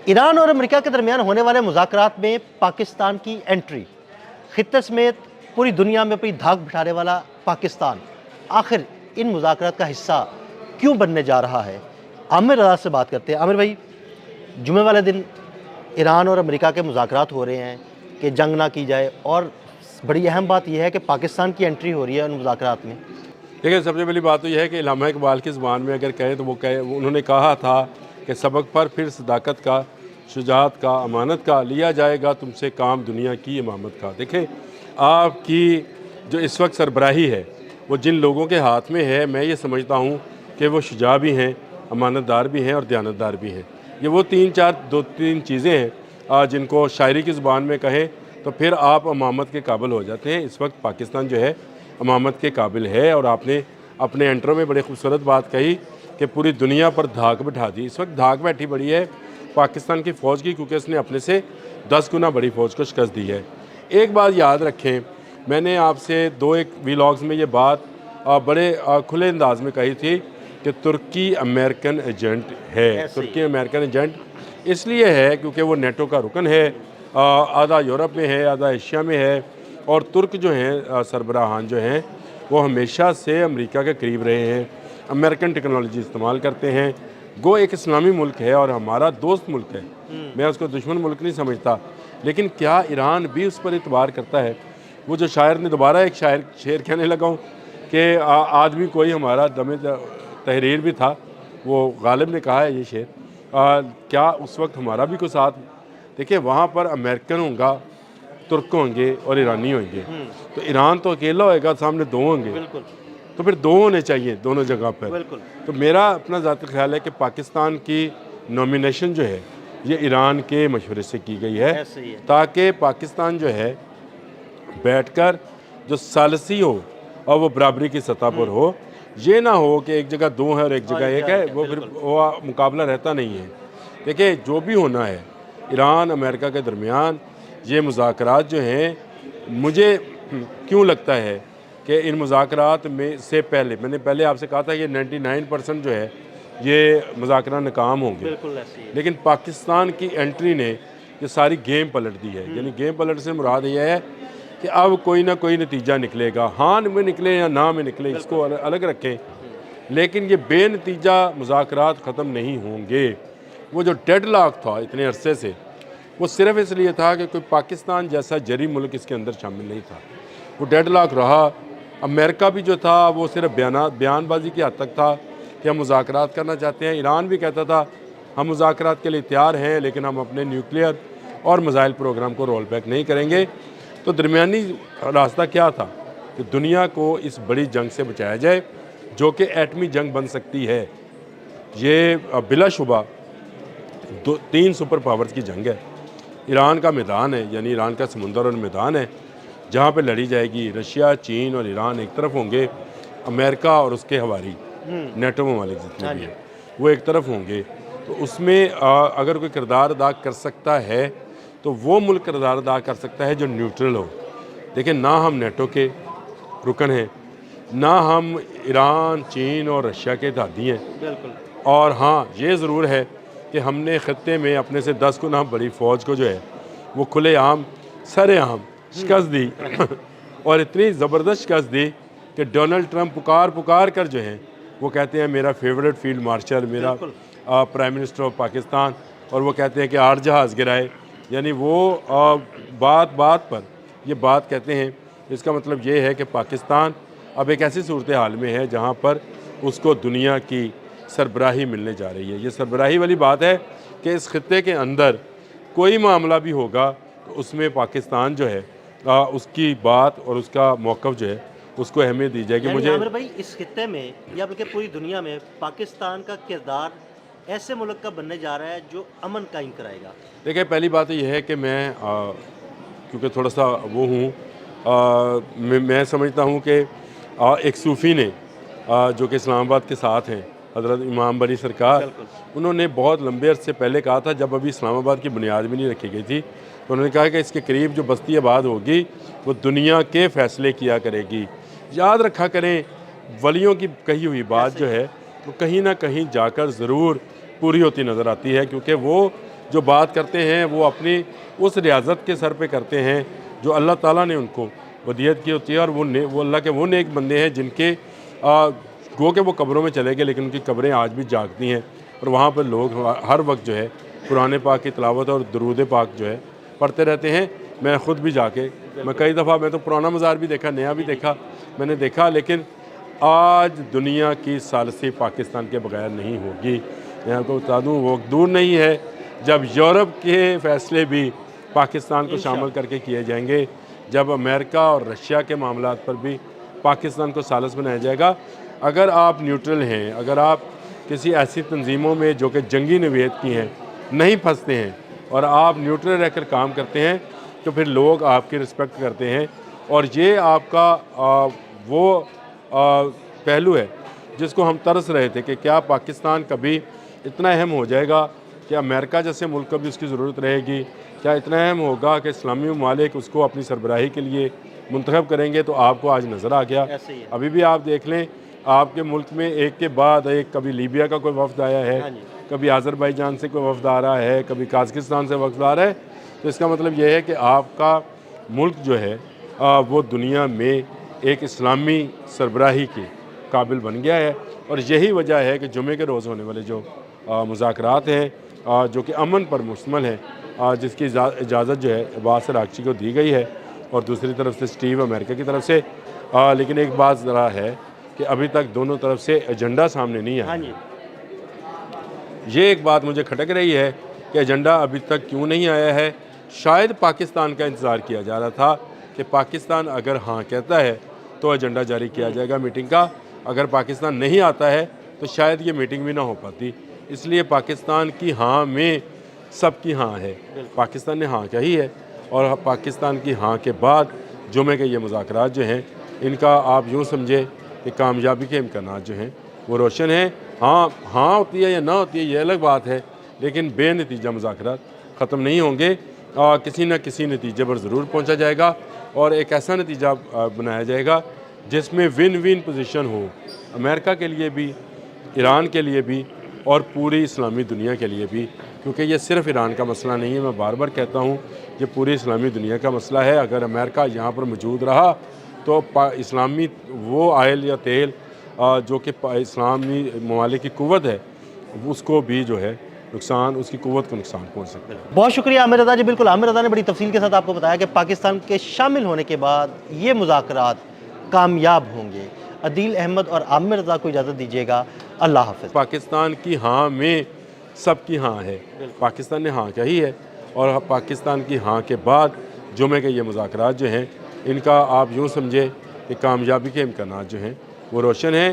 Iran और America के दरमियान होने वाले मुज़ाकरात में पाकिस्तान की एंट्री, खित्ते समेत पूरी दुनिया में अपनी धाक बिठाने वाला पाकिस्तान आखिर इन मुज़ाकरात का हिस्सा क्यों बनने जा रहा है? आमिर रज़ा से बात करते हैं। आमिर भाई, जुमे वाले दिन ईरान और अमेरिका के मुज़ाकरात हो रहे हैं कि जंग ना की जाए, और बड़ी अहम बात यह है कि पाकिस्तान की एंट्री हो रही है उन मुज़ाकरात में। देखिए, सबसे पहली बात तो यह है कि इल्हामा इकबाल की ज़ुबान में अगर कहें तो उन्होंने कहा था कि सबक पर फिर सदाकत का, शुजाअत का, अमानत का, लिया जाएगा तुमसे काम दुनिया की इमामत का। देखें, आपकी जो इस वक्त सरबराही है वो जिन लोगों के हाथ में है, मैं ये समझता हूँ कि वो शुजा भी हैं, अमानतदार भी हैं और दयानतदार भी हैं। ये वो दो तीन चीज़ें हैं जिनको शायरी की ज़ुबान में कहें तो फिर आप अमामत के काबिल हो जाते हैं। इस वक्त पाकिस्तान जो है अमामत के काबिल है। और आपने अपने इंट्रो में बड़े खूबसूरत बात कही कि पूरी दुनिया पर धाक बिठा दी। इस वक्त धाक बैठी बड़ी है पाकिस्तान की फ़ौज की, क्योंकि उसने अपने से 10 गुना बड़ी फ़ौज को शिकस्त दी है। एक बात याद रखें, मैंने आपसे एक व्लॉग्स में ये बात बड़े खुले अंदाज में कही थी कि तुर्की अमेरिकन एजेंट है। तुर्की अमेरिकन एजेंट इसलिए है क्योंकि वो नेटो का रुकन है, आधा यूरोप में है, आधा एशिया में है। और तुर्क जो हैं सरबराहान जो हैं वो हमेशा से अमेरिका के करीब रहे हैं, अमेरिकन टेक्नोलॉजी इस्तेमाल करते हैं। गो एक इस्लामी मुल्क है और हमारा दोस्त मुल्क है, मैं उसको दुश्मन मुल्क नहीं समझता। लेकिन क्या ईरान भी उस पर इतबार करता है? वो जो शायर ने दोबारा एक शेर कहने लगा हूँ कि आदमी कोई हमारा दमे तहरीर भी था, वो गालिब ने कहा है ये शेर। क्या उस वक्त हमारा भी कोई साथ? देखिए, वहाँ पर अमेरिकन होगा, तुर्क होंगे और ईरानी होंगे। तो ईरान तो अकेला होएगा, सामने दो होंगे, तो फिर दो होने चाहिए दोनों जगह पर। तो मेरा अपना ज़ाती ख्याल है कि पाकिस्तान की नॉमिनेशन जो है ये ईरान के मशवरे से की गई है, ताकि पाकिस्तान जो है बैठकर जो सालसी हो और वो बराबरी की सतह पर हो। ये ना हो कि एक जगह दो है और एक जगह एक है, वो फिर वो मुकाबला रहता नहीं है। देखिए, जो भी होना है ईरान अमेरिका के दरमियान, ये मुज़ाकरात जो हैं, मुझे क्यों लगता है कि इन मुज़ाकरात में से पहले, मैंने पहले आपसे कहा था कि 99% जो है ये मुज़ाकरा नाकाम होंगे, लेकिन पाकिस्तान की एंट्री ने ये सारी गेम पलट दी है। यानी गेम पलट से मुराद ये है कि अब कोई ना कोई नतीजा निकलेगा, हाँ में निकले या ना में निकले, इसको अलग रखें, लेकिन ये बेनतीजा मुज़ाकरात ख़त्म नहीं होंगे। वो जो डेडलॉक था इतने अरसे से, वो सिर्फ इसलिए था कि कोई पाकिस्तान जैसा जरी मुल्क इसके अंदर शामिल नहीं था, वो डेडलॉक रहा। अमेरिका भी जो था वो सिर्फ बयानबाजी की हद तक था कि हम मुज़ाकरात करना चाहते हैं। ईरान भी कहता था हम मुज़ाकरात के लिए तैयार हैं, लेकिन हम अपने न्यूक्लियर और मिसाइल प्रोग्राम को रोल बैक नहीं करेंगे। तो दरमियानी रास्ता क्या था कि दुनिया को इस बड़ी जंग से बचाया जाए जो कि एटमी जंग बन सकती है। ये बिलाशुबा 3 सुपर पावर्स की जंग है। ईरान का मैदान है, यानी ईरान का समुंदर और मैदान है जहाँ पे लड़ी जाएगी। रशिया, चीन और ईरान एक तरफ होंगे, अमेरिका और उसके हवारी नेटो ममालिक जितने भी हैं वो एक तरफ होंगे। तो उसमें अगर कोई किरदार अदा कर सकता है तो वो मुल्क किरदार अदा कर सकता है जो न्यूट्रल हो। देखिए, ना हम नेटो के रुकन हैं, ना हम ईरान, चीन और रशिया के दादी हैं। और हाँ, ये ज़रूर है कि हमने ख़त्ते में अपने से 10 गुना बड़ी फ़ौज को जो है वो खुलेआम सरेआम शिकस्त दी और इतनी ज़बरदस्त शिकस्त दी कि डोनाल्ड ट्रंप पुकार कर जो है वो कहते हैं मेरा फेवरेट फील्ड मार्शल, मेरा प्राइम मिनिस्टर ऑफ पाकिस्तान, और वो कहते हैं कि 8 जहाज़ गिराए। यानी वो बात पर ये बात कहते हैं। इसका मतलब ये है कि पाकिस्तान अब एक ऐसी सूरत हाल में है जहाँ पर उसको दुनिया की सरबराही मिलने जा रही है। ये सरबराही वाली बात है कि इस खित्ते के अंदर कोई मामला भी होगा तो उसमें पाकिस्तान जो है उसकी बात और उसका मौक़िफ़ जो है उसको अहमियत दी जाएगी। मुझे आमिर भाई, इस खित्ते में या बल्कि पूरी दुनिया में पाकिस्तान का किरदार ऐसे मुल्क का बनने जा रहा है जो अमन कायम कराएगा। देखिए, पहली बात ये है कि मैं क्योंकि थोड़ा सा वो हूँ, मैं समझता हूँ कि एक सूफ़ी ने जो कि इस्लामाबाद के साथ हैं, हज़रत इमाम बरी सरकार, उन्होंने बहुत लंबे अरसे पहले कहा था, जब अभी इस्लामाबाद की बुनियाद भी नहीं रखी गई थी, तो उन्होंने कहा कि इसके करीब जो बस्ती आबाद होगी वो दुनिया के फ़ैसले किया करेगी। याद रखा करें, वलियों की कही हुई बात जो है वो कहीं ना कहीं जाकर ज़रूर पूरी होती नज़र आती है, क्योंकि वो जो बात करते हैं वो अपनी उस रियाजत के सर पे करते हैं जो अल्लाह ताला ने उनको वदियत की होती है, और वो अल्लाह के वो नेक बंदे हैं जिनके गो के वो कब्रों में चले गए लेकिन उनकी कब्रें आज भी जागती हैं, और वहाँ पर लोग हर वक्त जो है कुरान पाक की तिलावत और दरूद पाक जो है पढ़ते रहते हैं। मैं ख़ुद भी जाके मैं कई दफ़ा, मैं तो पुराना मज़ार भी देखा, नया भी देखा, मैंने देखा, लेकिन आज दुनिया की सालसी पाकिस्तान के बगैर नहीं होगी। मैं आपको बता दूँ वो दूर नहीं है जब यूरोप के फ़ैसले भी पाकिस्तान को शामिल करके किए जाएंगे, जब अमेरिका और रशिया के मामलात पर भी पाकिस्तान को सालस बनाया जाएगा। अगर आप न्यूट्रल हैं, अगर आप किसी ऐसी तंजीमों में जो कि जंगी नवीयत की हैं नहीं फंसते हैं और आप न्यूट्रल रहकर काम करते हैं, तो फिर लोग आपकी रिस्पेक्ट करते हैं। और ये आपका वो पहलू है जिसको हम तरस रहे थे कि क्या पाकिस्तान कभी इतना अहम हो जाएगा कि अमेरिका जैसे मुल्क को भी उसकी ज़रूरत रहेगी, क्या इतना अहम होगा कि इस्लामी ममालिक उसको अपनी सरबराही के लिए मुंतखब करेंगे। तो आपको आज नज़र आ गया। अभी भी आप देख लें, आपके मुल्क में एक के बाद एक, कभी लीबिया का कोई वफ्द आया है, कभी आज़रबाईजान से कोई वफ्द आ रहा है, कभी काज़किस्तान से वफ्द आ रहा है। तो इसका मतलब यह है कि आपका मुल्क जो है वो दुनिया में एक इस्लामी सरबराही के काबिल बन गया है। और यही वजह है कि जुमे के रोज़ होने वाले जो मुज़ाकरात हैं जो कि अमन पर मुश्तमिल हैं, जिसकी इजाज़त जो है अब्बास अराग़ची को दी गई है और दूसरी तरफ से स्टीव अमेरिका की तरफ से। लेकिन एक बात ज़रा है कि अभी तक दोनों तरफ से एजेंडा सामने नहीं आया। ये एक बात मुझे खटक रही है कि एजेंडा अभी तक क्यों नहीं आया है। शायद पाकिस्तान का इंतज़ार किया जा रहा था कि पाकिस्तान अगर हाँ कहता है तो एजेंडा जारी किया जाएगा मीटिंग का, अगर पाकिस्तान नहीं आता है तो शायद ये मीटिंग भी ना हो पाती। इसलिए पाकिस्तान की हाँ में सबकी हाँ है, पाकिस्तान ने हाँ कही है, और पाकिस्तान की हाँ के बाद जुमे के ये मुज़ाकरात जो हैं इनका आप यूँ समझे कि कामयाबी के इम्कानात जो हैं वो रोशन हैं। हाँ होती है या ना होती है ये अलग बात है, लेकिन बेनतीजा मुज़ाकरात ख़त्म नहीं होंगे। किसी न किसी नतीजे पर ज़रूर पहुँचा जाएगा और एक ऐसा नतीजा बनाया जाएगा जिसमें विन विन पोजीशन हो, अमेरिका के लिए भी, ईरान के लिए भी और पूरी इस्लामी दुनिया के लिए भी। क्योंकि ये सिर्फ़ ईरान का मसला नहीं है, मैं बार बार कहता हूँ, ये पूरी इस्लामी दुनिया का मसला है। अगर अमेरिका यहाँ पर मौजूद रहा तो इस्लामी वो आयल या तेल जो कि इस्लामी ममालिक की कुव्वत है उसको भी जो है नुकसान, उसकी कुव्वत को नुकसान पहुँच सकता है। बहुत शुक्रिया आमिर रज़ा जी। बिल्कुल, आमिर रज़ा ने बड़ी तफसील के साथ आपको बताया कि पाकिस्तान के शामिल होने के बाद ये मुज़ाकरात कामयाब होंगे। अदील अहमद और आमिर रज़ा को इजाज़त दीजिएगा। अल्लाह हाफ़िज़। पाकिस्तान की हाँ में सबकी हाँ है, पाकिस्तान ने हाँ कही है, और पाकिस्तान की हाँ के बाद जुमे के ये मुज़ाकरात जो हैं इनका आप यूँ समझे कि कामयाबी के इम्कानात जो हैं वो रोशन हैं।